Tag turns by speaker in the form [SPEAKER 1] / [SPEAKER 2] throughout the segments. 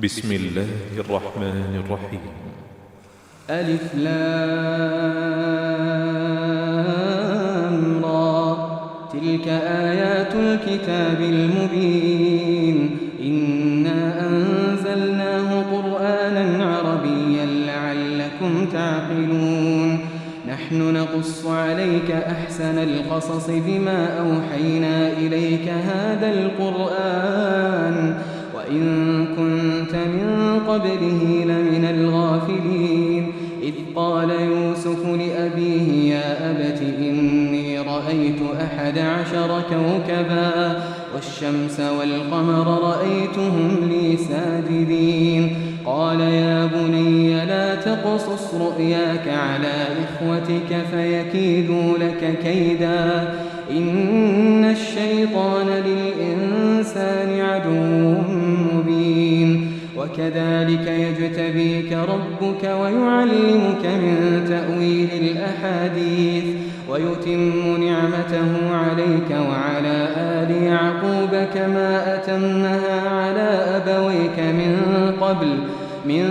[SPEAKER 1] بسم الله الرحمن الرحيم.
[SPEAKER 2] ألف لام را، تلك آيات الكتاب المبين. إنا أنزلناه قرآنا عربيا لعلكم تعقلون. نحن نقص عليك أحسن القصص بما أوحينا إليك هذا القرآن وإن كنت من قبله لمن الغافلين. إذ قال يوسف لأبيه يا أبت إني رأيت 11 كوكبا والشمس والقمر رأيتهم لي ساجدين. قال يا بني لا تقصص رؤياك على إخوتك فيكيدوا لك كيدا إن الشيطان للإنسان عدو مبين. وكذلك يجتبيك ربك ويعلمك من تأويل الأحاديث ويتم نعمته عليك وعلى آل يعقوب كما أتمها على أبويك من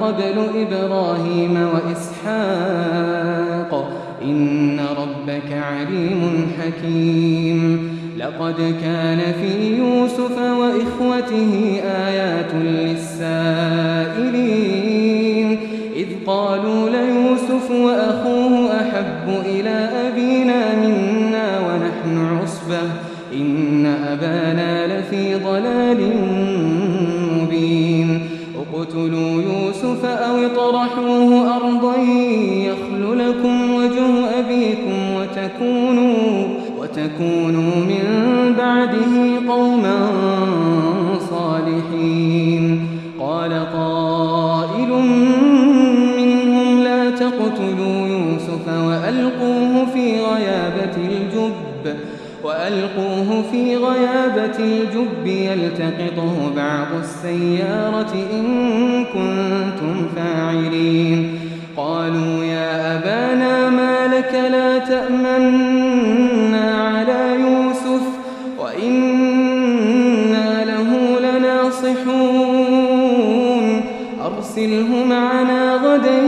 [SPEAKER 2] قبل إبراهيم وإسحاق إن ربك عليم حكيم. لقد كان في يوسف وإخوته آيات للسائلين إذ قالوا ليوسف وأخوه أحب إلى أبينا منا ونحن عصبة إن أبانا لفي ضلال مبين. اقتلوا يوسف أو اطرحوه أرضا يخل لكم وجه أبيكم وتكونوا من بعده قوما صالحين. قال قائل منهم لا تقتلوا يوسف وألقوه في غيابة الجب يلتقطه بعض السيارة إن كنتم فاعلين. قالوا يا أبانا ما لك لا تأمنا على يوسف وإنا له لناصحون أرسله معنا غدا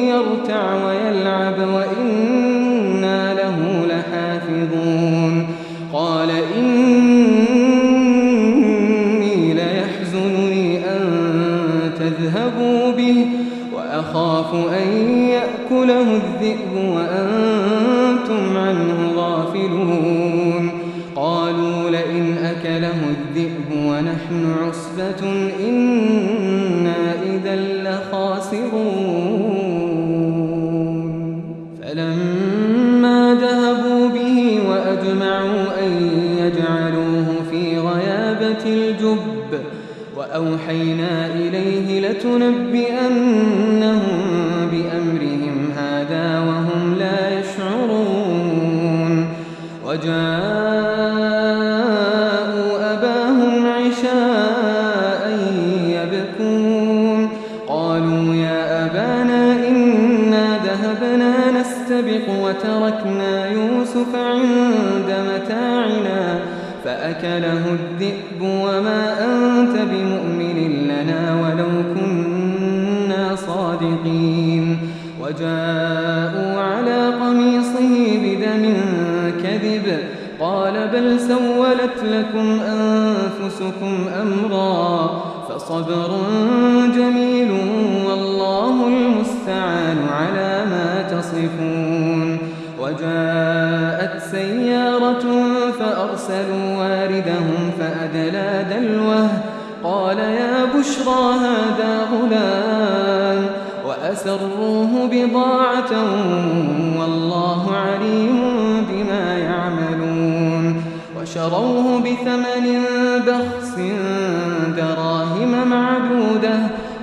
[SPEAKER 2] يرتع ويلعب وإنا له لحافظون. قال إني ليحزنني أن تذهبوا به وأخاف أن يأكله الذئب وأنتم عنه غافلون. قالوا لئن أكله الذئب ونحن عصبة إنا إذا لخاسرون. فلما ذهبوا به وأجمعوا أن يجعلوه في غيابة الجب وأوحينا إليه لتنبئنهم بأمرهم هذا وهم لا يشعرون. وجاءوا أباهم عشاء يبكون. قالوا يا أبانا إنا ذهبنا نستبق وتركنا يوسف عند متاعنا فأكله الذئب وما أنت بمؤمن لنا ولو كنا صادقين. وجاءوا على قميصه بدم كذب قال بل سولت لكم أنفسكم أمرا فصبر جميل والله المستعان على ما تصفون. وجاءت سيارة فأرسلوا واردهم فأدلى دلوه قال يا بشرى هذا غلام وأسروه بضاعة والله عليم بما يعملون. وشروه بثمن بخس دراهم معدودة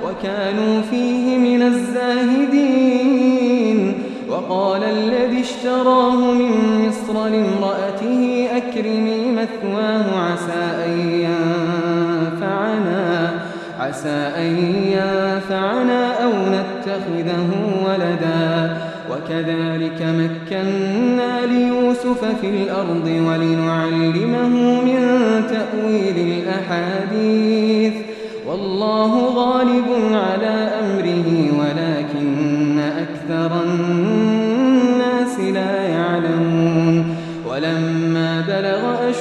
[SPEAKER 2] وكانوا فيه من الزاهدين. وقال الذي اشتراه من مصر لامرأته أكرمي مثواه عسى أن ينفعنا أو نتخذه ولدا. وكذلك مكنا ليوسف في الأرض ولنعلمه من تأويل الأحاديث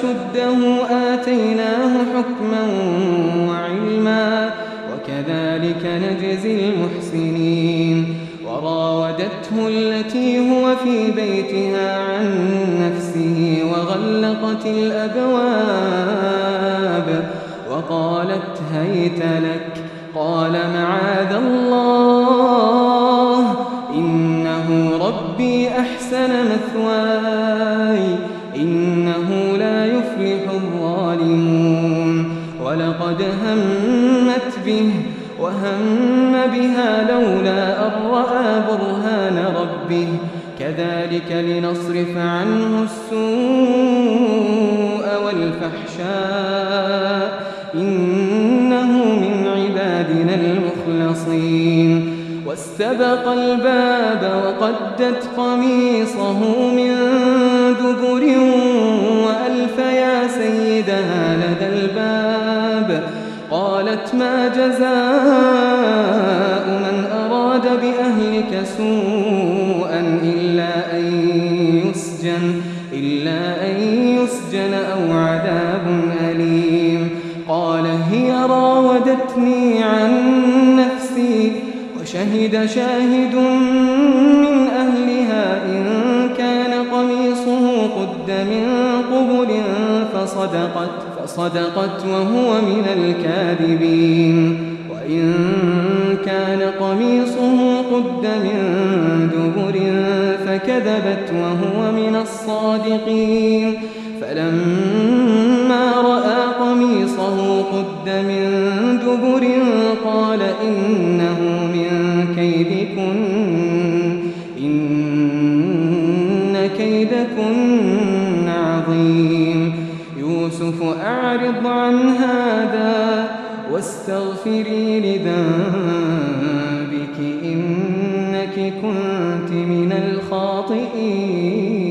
[SPEAKER 2] أشده آتيناه حكما وعلما وكذلك نجزي المحسنين. وراودته التي هو في بيتها عن نفسه وغلقت الأبواب وقالت هيت لك. قال معاذ الله إنه ربي أحسن مثواي إنه لا يفلح الظالمون. ولقد همت به وهم بها لولا أن رأى برهان ربه كذلك لنصرف عنه السوء والفحشاء إنه من عبادنا المخلصين. واستبق الباب وقدت قميصه من دبر وألف يا سيدها لدى الباب. قالت ما جزاء من أراد بأهلك سوءا إلا أن يسجن أو عذاب أليم. قال هي راودتني عن نفسي وشهد شاهد من أهلها إن كان قميصه قد من قبل فصدقت وهو من الكاذبين. وإن كان قميصه قد من دبر فكذبت وهو من الصادقين. فلما رأى قميصه قد من دبر قال إنه من كيدكن إن كيدكن عظيم. يوسف أعرض عن هذا واستغفري لذنبك إنك كنت من الخاطئين.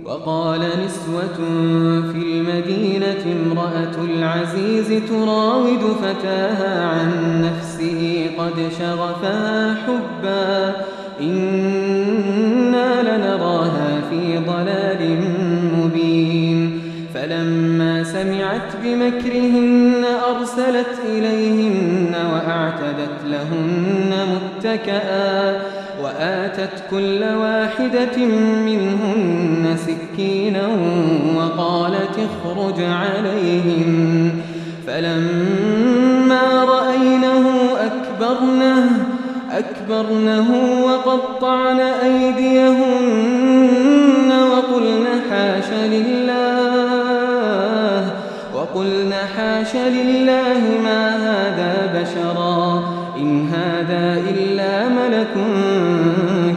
[SPEAKER 2] وقال نسوة في المدينة امرأة العزيز تراود فتاها عن نفسه قد شغفها حبا إنا لنراها في ضلال مبين. فلما سمعت بمكرهن أرسلت إليهن وأعتدت لهن متكئا وآتت كل واحدة منهن سكينا وقالت اخرج عليهم. فلما رأينه أكبرنه وقطعن أيديهن وقلن حاش لله ما هذا بشرا إن هذا إلا ملك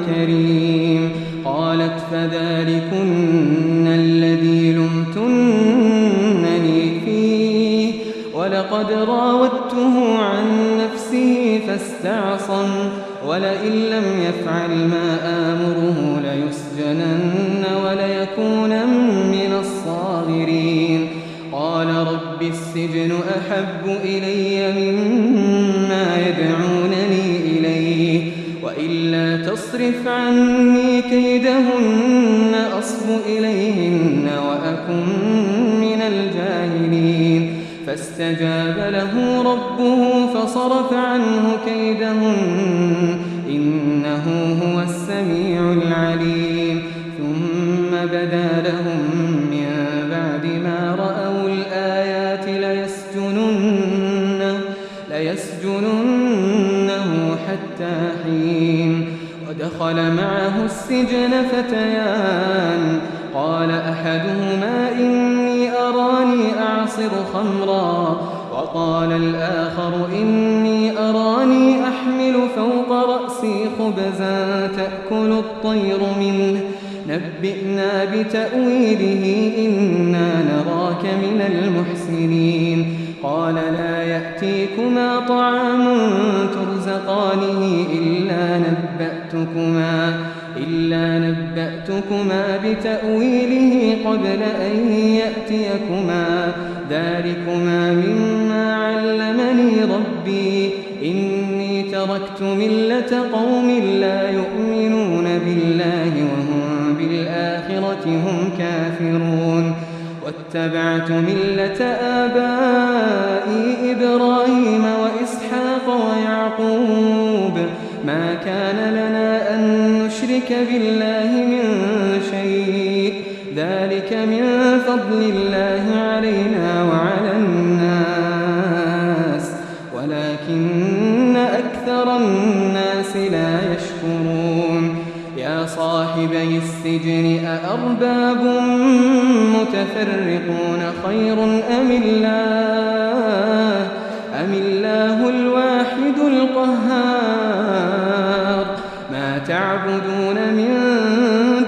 [SPEAKER 2] كريم. قالت فذلكن الذي لمتنني فيه ولقد راودته عن نفسه فاستعصم ولئن لم يفعل ما آمره ليسجنن وليكونن من الصاغرين. قال رب السجن أحب إلي مما يدعونني إليه وإلا تصرف عني كيدهن أصب إليهن وأكن من الجاهلين. فاستجاب له ربه فصرف عنه كيدهن إنه هو السميع العليم. ثم بدا لهم من بعد ما رأوا الآيات ليسجننه حتى حين. ودخل معه السجن فتيان قال أحدهما إني أراني أعصر خمرا وقال الآخر إني أراني أحمل فوق رأسي خبزا تأكل الطير منه نبئنا بتأويله إنا نراك من المحسنين. قال لا يأتيكما طعام ترزقانه إلا نبأتكما بتأويله قبل أن يأتيكما ذلكما مما علمني ربي إني تركت ملة قوم لا يؤمنون بالله وهم بالآخرة الآخرة هم كافرون واتبعت ملة آبائي إبراهيم وإسحاق ويعقوب ما كان لنا أن نشرك بالله من شيء ذلك من فضل الله علينا وعلى الناس ولكن أكثر الناس لا يشكرون يا صاحبي السجن أأرباب متفرقون خير أم الله الواحد القهار ما تعبدون من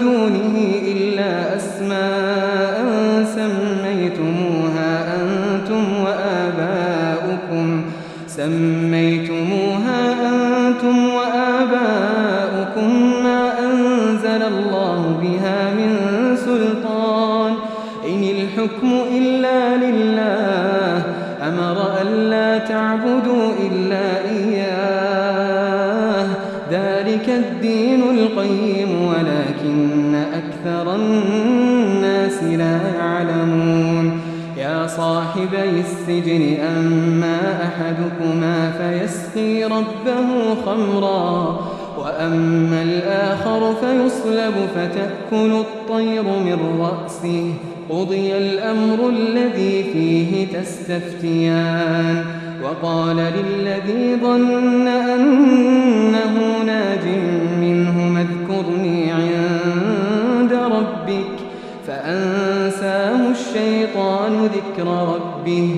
[SPEAKER 2] دونه إلا أسماء سميتموها أنتم وآباؤكم ما أنزل الله بها من سلطان إن الحكم إلا لله أمر ألا تعبدوا إلا إياه ذلك الدين القيم ولكن أكثر الناس لا يعلمون يا صاحبي السجن أما أحدكما فيسقي ربه خمرا وأما الآخر فيصلب فتأكل الطير من رأسه قضي الأمر الذي فيه تستفتيان وقال للذي ظن أنه ناج منه اذكرني عند ربك فأنساه الشيطان ذكر ربه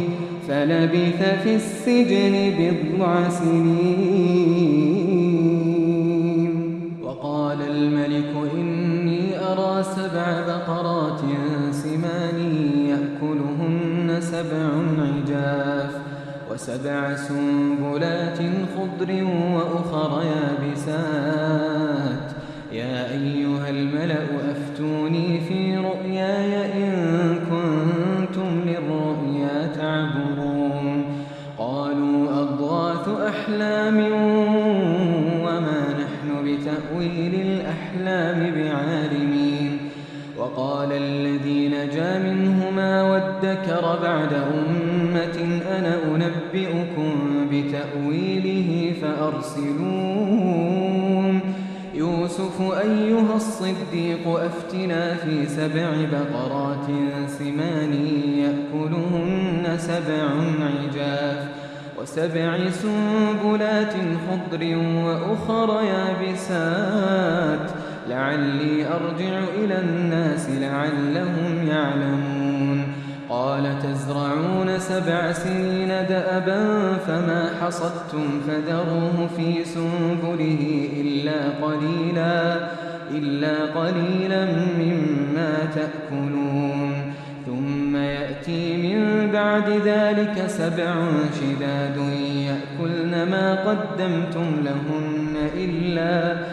[SPEAKER 2] فلبث في السجن بضع سنين وقال الملك إني أرى 7 بقرات سمان يأكلهن 7 عجاف و7 سنبلات خضر وأخر يابسات يا أيها الملأ أفتوني في رؤياي إن كنتم للرؤيا تعبرون قالوا أضغاث أحلام وما نحن بتأويل الأحلام بعالمين وقال الذي نجا منهما وادكر بعد أمة أنا أنبئكم بتأويله فأرسلون يوسف أيها الصديق أفتنا في 7 بقرات سمان يأكلهن 7 عجاف و7 سنبلات خضر وأخر يابسات لعلي أرجع إلى الناس لعلهم يعلمون قال تزرعون 7 سنين دأبا فما حصدتم فذروه في سنبله إلا قليلا مما تأكلون ثم يأتي من بعد ذلك 7 شداد يأكلن ما قدمتم لهن إلا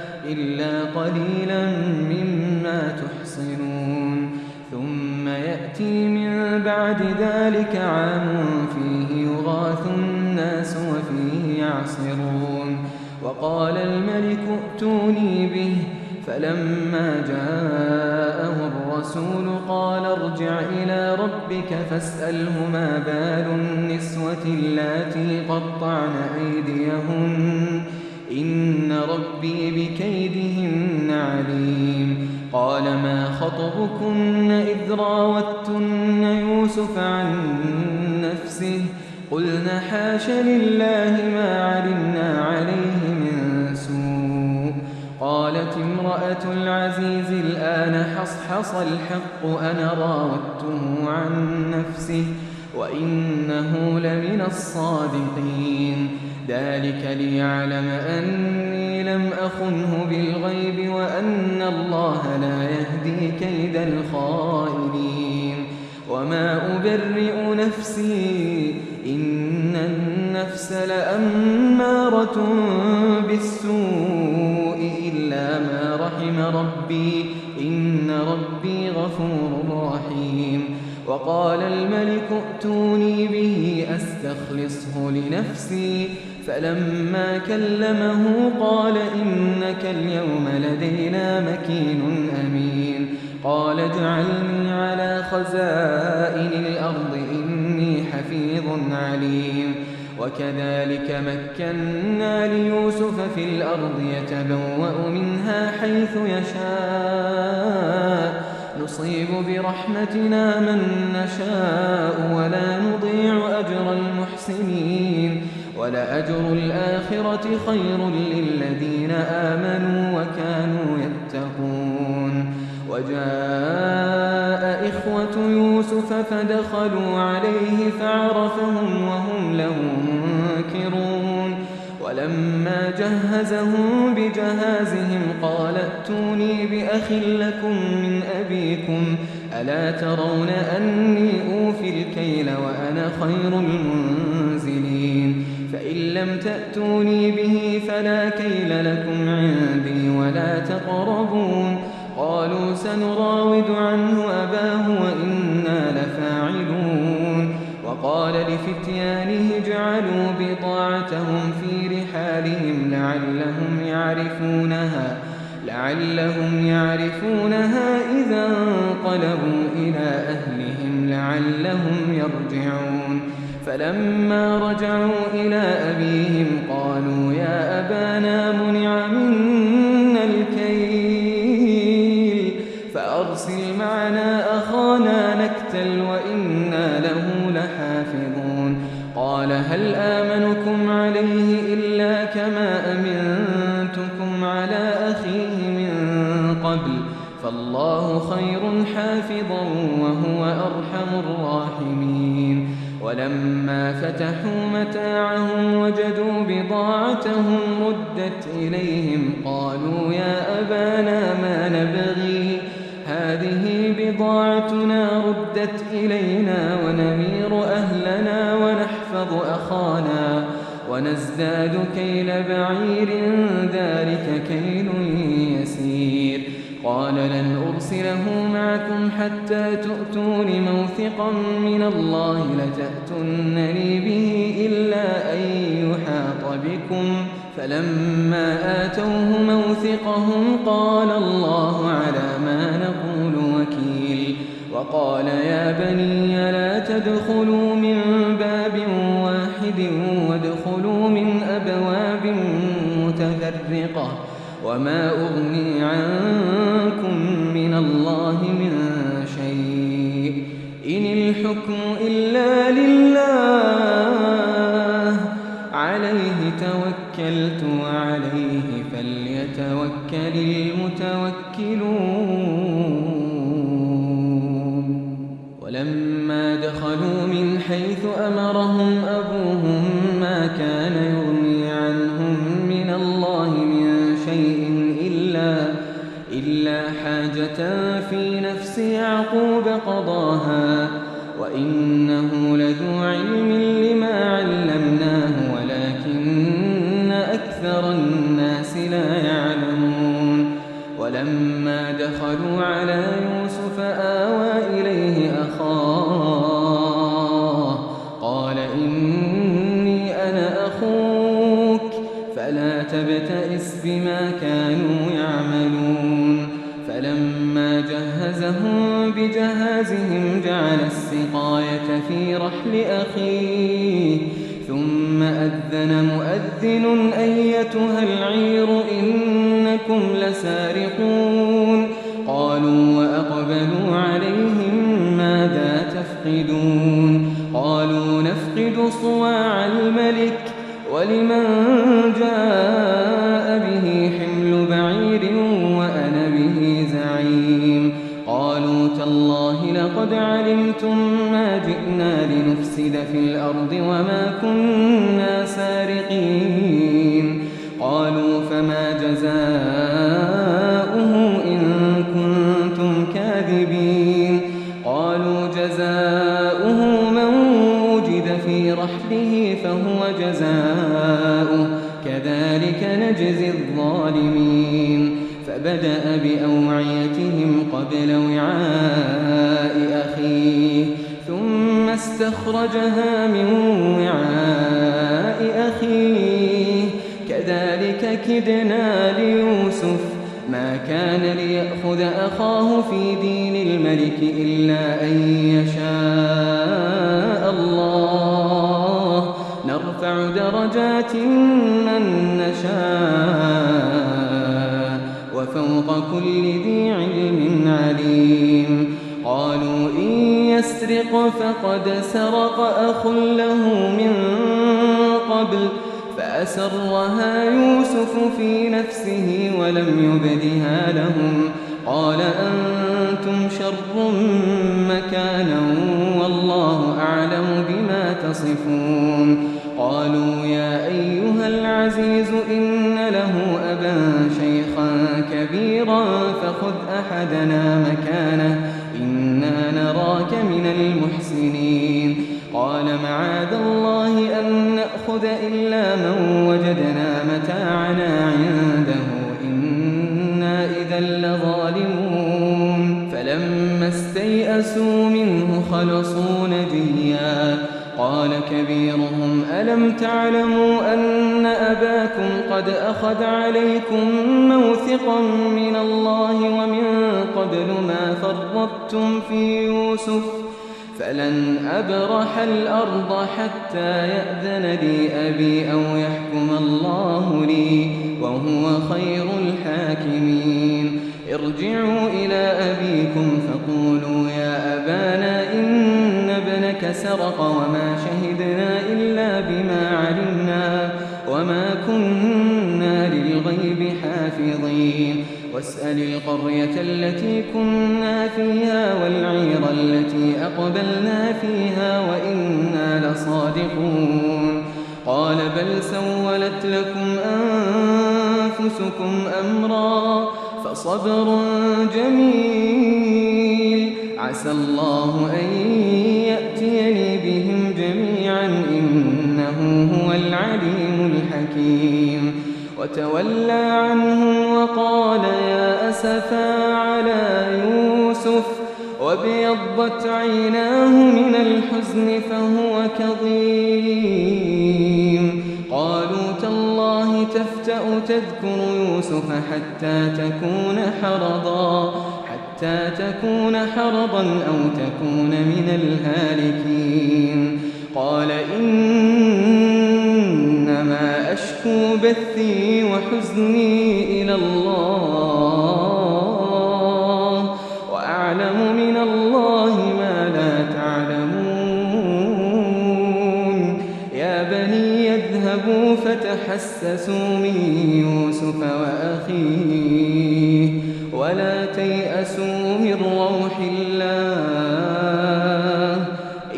[SPEAKER 2] قليلا مما تحصنون ثم يأتي من بعد ذلك عام فيه يغاث الناس وفيه يعصرون وقال الملك ائتوني به فلما جاءه الرسول قال ارجع إلى ربك فاسأله ما بال النسوة اللاتي قطعن أيديهن إن ربي بكيدهن عليم قال ما خطبكن إذ راوتن يوسف عن نفسه قلنا حاش لله ما علمنا عليه من سوء قالت امرأة العزيز الآن حصحص الحق أنا راودته عن نفسه وإنه لمن الصادقين ذلك ليعلم أني لم أخنه بالغيب وأن الله لا يهدي كيد الخائنين وما أبرئ نفسي إن النفس لأمارة بالسوء إلا ما رحم ربي إن ربي غفور رحيم وقال الملك ائتوني به أستخلصه لنفسي فلما كلمه قال إنك اليوم لدينا مكين أمين قال اجعلني على خزائن الأرض إني حفيظ عليم وكذلك مكنا ليوسف في الأرض يتبوأ منها حيث يشاء نصيب برحمتنا من نشاء ولا نضيع أجر المحسنين ولأجر الآخرة خير للذين آمنوا وكانوا يتقون وجاء إخوة يوسف فدخلوا عليه فعرفهم وهم له منكرون ولما جهزهم بجهازهم قال ائتوني بأخ لكم من أبيكم ألا ترون أني أوفي الكيل وأنا خير المنزلين فإن لم تأتوني به فلا كيل لكم عندي ولا تقربون قالوا سنراود عنه أباه وإنا لفاعلون وقال لفتيانه اجعلوا بضاعتهم في رحالهم لعلهم يعرفونها إذا انقلبوا إلى أهلهم لعلهم يرجعون فلما رجعوا إلى أبيهم قالوا يا أبانا منع منا الكيل فأرسل معنا أخانا نكتل وإنا له لحافظون قال هل آمنكم عليه إلا كما أمنتكم على أخيه من قبل فالله خير حافظا وهو أرحم الراحمين ولما فتحوا متاعهم وجدوا بضاعتهم ردت إليهم قالوا يا أبانا ما نبغي هذه بضاعتنا ردت إلينا ونمير أهلنا ونحفظ أخانا ونزداد كيل بعير ذلك كيل يسير قال لن أرسله معكم حتى تؤتون موثقا من الله لتأتونني به إلا أن يحاط بكم فلما آتوه موثقهم قال الله على ما نقول وكيل وقال يا بني لا تدخلوا من باب واحد وادخلوا من أبواب متفرقة وما أغني عنكم من الله من شيء إن الحكم إلا لله عليه توكلت وعليه فليتوكل المتوكلون ولما دخلوا من حيث أمرهم أبوهم ما كان يغني عنهم من الله من شيء إلا حاجة في نفس يعقوب قضاها وإنه لذو علم لما علمناه ولكن أكثر الناس لا يعلمون ولما دخلوا على يوسف آوى إليه أخاه قال إني أنا أخوك فلا تبتئس بما كانوا يعملون فلما جهزهم بجهازهم جعل السقاية في رحل أخيه ثم أذن مؤذن أيتها العير إنكم لسارقون قالوا وأقبلوا عليهم ماذا تفقدون قالوا نفقد صواع الملك ولمن جاء به حمل بعير وأنا به زعيم قالوا تالله لقد علمتم ما جئنا لنفسد في الأرض وما كنا سارقين قالوا فما جزاؤه إن كنتم كاذبين قالوا جزاؤه من وجد في رحله فهو جزاؤه كذلك نجزي الظالمين فبدأ بأوعيتهم قبل وعاء أخيه ثم استخرجها من وعاء أخيه كذلك كدنا ليوسف ما كان ليأخذ يأخذ أخاه في دين الملك إلا أن يشاء الله نرفع درجات من نشاء وفوق كل ذي علم عليم قالوا إن يسرق فقد سرق أخ له من قبل فأسرها يوسف في نفسه ولم يبدها لهم قال أنتم شر مكانا والله أعلم بما تصفون قالوا يا أيها العزيز إن له أبا شيخا كبيرا فخذ أحدنا مكانه إنا نراك من المحسنين قال معاذ الله أن نأخذ إلا من وجدنا متاعنا عنده إنا إذا لظالمون فلما استيئسوا منه خلصوا نجيا قال كبيرهم ألم تعلموا أن أباكم قد أخذ عليكم موثقا من الله ومن قبل ما فرطتم في يوسف فلن أبرح الأرض حتى يأذن لي أبي أو يحكم الله لي وهو خير الحاكمين ارجعوا إلى أبيكم فقولوا يا أبانا إن ابنك سرق وما شهدنا إلا بما علمنا وما كنا للغيب حافظين واسأل القرية التي كنا فيها والعير التي أقبلنا فيها وإنا لصادقون قال بل سولت لكم أنفسكم أمرا فصبر جميل عسى الله أن يأتيني بهم جميعا إنه هو العليم الحكيم وتولى عنهم وقال يا أسفا على يوسف وابيضت عيناه من الحزن فهو كظيم قالوا تالله تفتأ تذكر يوسف حتى تكون حرضا أو تكون من الهالكين قال إنما أشكو بثي وحزني إلى الله وأعلم من الله ما لا تعلمون يا بني يذهبوا فتحسسوا من يوسف وأخيه ولا تيأسوا من روح الله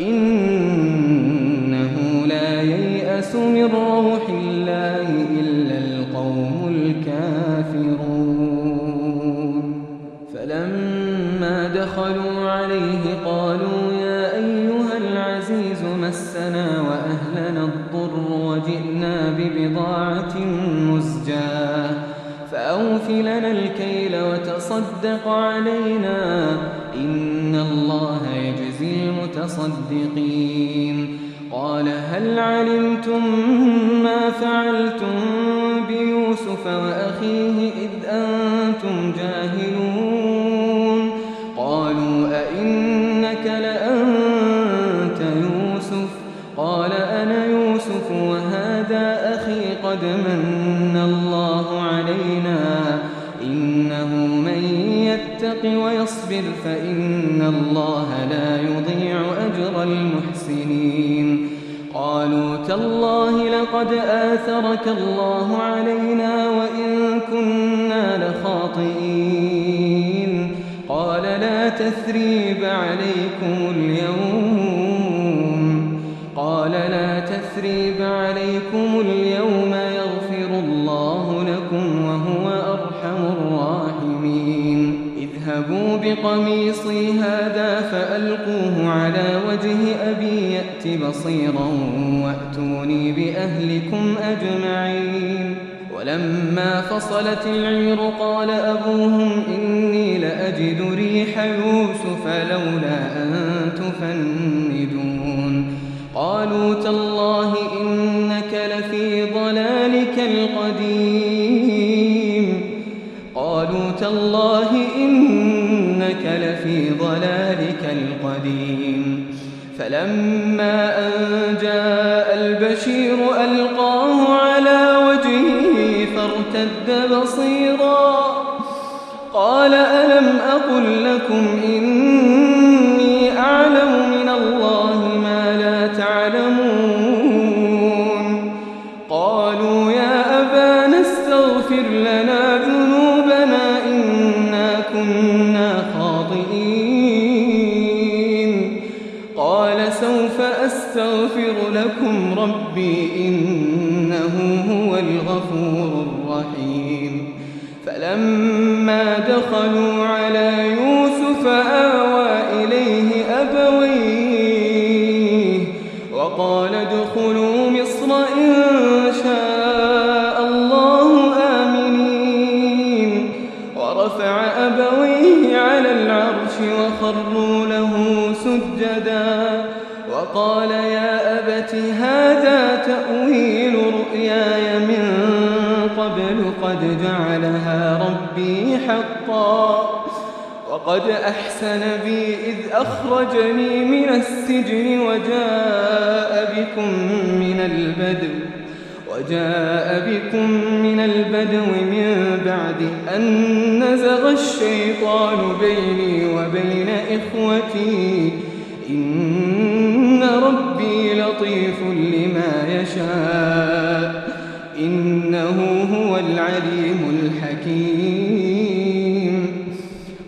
[SPEAKER 2] إنه لا ييأس من روح الله إلا القوم الكافرون فلما دخلوا عليه قالوا يا أيها العزيز مسنا وأهلنا الضر وجئنا ببضاعة مزجاة فأوف لنا الكيل وتصدق علينا إن الله يجزي المتصدقين قال هل علمتم ما فعلتم بيوسف وأخيه إذ أنتم جاهلون قالوا أئنك لأنت يوسف قال أنا يوسف وهذا أخي قد من الله علينا إنه من يتق ويصبر فإن الله لا يضيع أجر المحسنين قالوا تالله لقد آثرك الله علينا وإن كنا لخاطئين قال لا تثريب عليكم اليوم يغفر الله لكم وهو أرحم الراحمين اذهبوا بقميصي هذا فألقوه على وجه أبي يأت بصيرا وأتوني بأهلكم أجمعين ولما فصلت العير قال أبوهم إني لأجد ريح يوسف لولا أن تفندون قالوا تالله إنك لفي ضلالك القديم قالوا تالله لفي ضلالك القديم فلما أن جاء البشير ألقاه على وجهه فارتد بصيرا قال ألم أقل لكم إني أعلم من الله ما لا تعلمون قالوا يا أبانا استغفر لنا ذنوبنا إنا كنا خاطئين قال سوف أستغفر لكم ربي إنه هو الغفور الرحيم فلما دخلوا على يوسف آوى إليه أبويه وقال ادخلوا مصر إن شاء الله آمنين ورفع أبويه على العرش وخروا له سجدا وقال يا أبت هذا تأويل رؤياي من قبل قد جعلها ربي حقا وقد أحسن بي إذ أخرجني من السجن وجاء بكم من البدو من بعد أن نزغ الشيطان بيني وبين إخوتي إن ربي لطيف لما يشاء إنه هو العليم الحكيم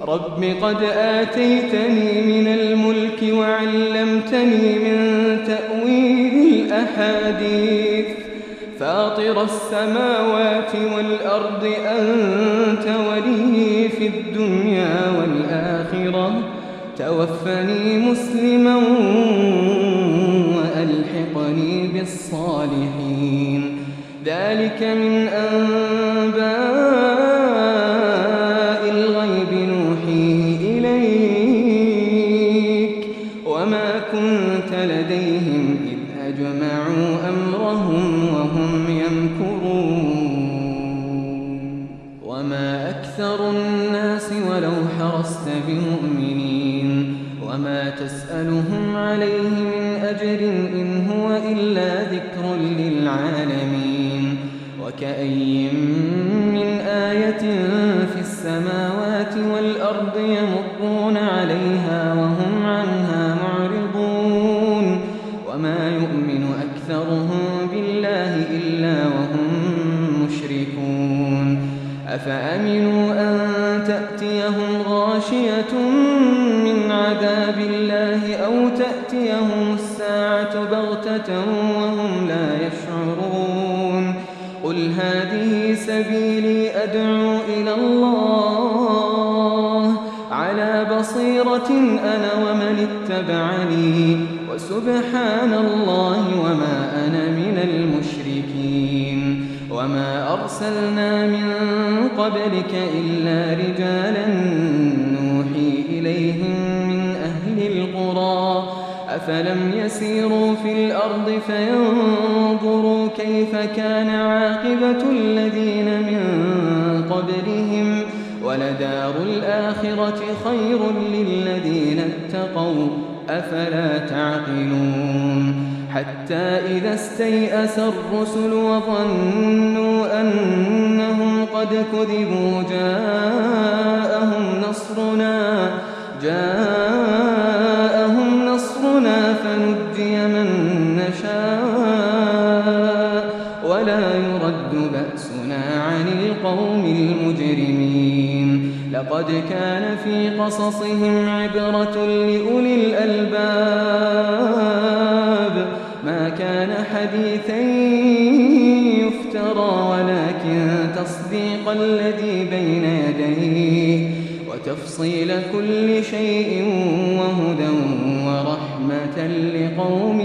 [SPEAKER 2] رب قد آتيتني من الملك وعلمتني من تأويل الأحاديث فاطر السماوات والأرض أنت ولي في الدنيا والآخرة توفني مسلما وألحقني بالصالحين ذلك من أنباء الغيب نوحيه إليك وما كنت لديهم إذ أجمعوا أمرهم وهم يمكرون وما أكثر الناس ولو حرصت بمؤمنين وما تسألهم عليه من أجر إن هو إلا ذكر للعالمين وكأي من آية في السماوات والأرض يمرون عليها وهم عنها معرضون وما يؤمن أكثرهم بالله إلا وهم مشركون أفأمنوا أن تأتيهم غاشية من عذاب الله أو تأتيهم الساعة بغتة وهم لا يشعرون قل هذه سبيلي أدعو إلى الله على بصيرة أنا ومن اتبعني وسبحان الله وما أنا من المشركين وما أرسلنا من قبلك إلا رجالا نوحي إليهم من أهل القرى أفلم يسيروا في الأرض فينظروا كيف كان عاقبة الذين من قبلهم ولدار الآخرة خير للذين اتقوا أفلا تعقلون حتى إذا استيأس الرسل وظنوا أنهم قد كذبوا جاءهم نصرنا فنجي من نشاء ولا يرد بأسنا عن القوم المجرمين لقد كان في قصصهم عبرة لأولي الألباب ما كان حديثا يفترى ولكن تصديق الذي بين يديه وتفصيل كل شيء وهدى ورحمة لقوم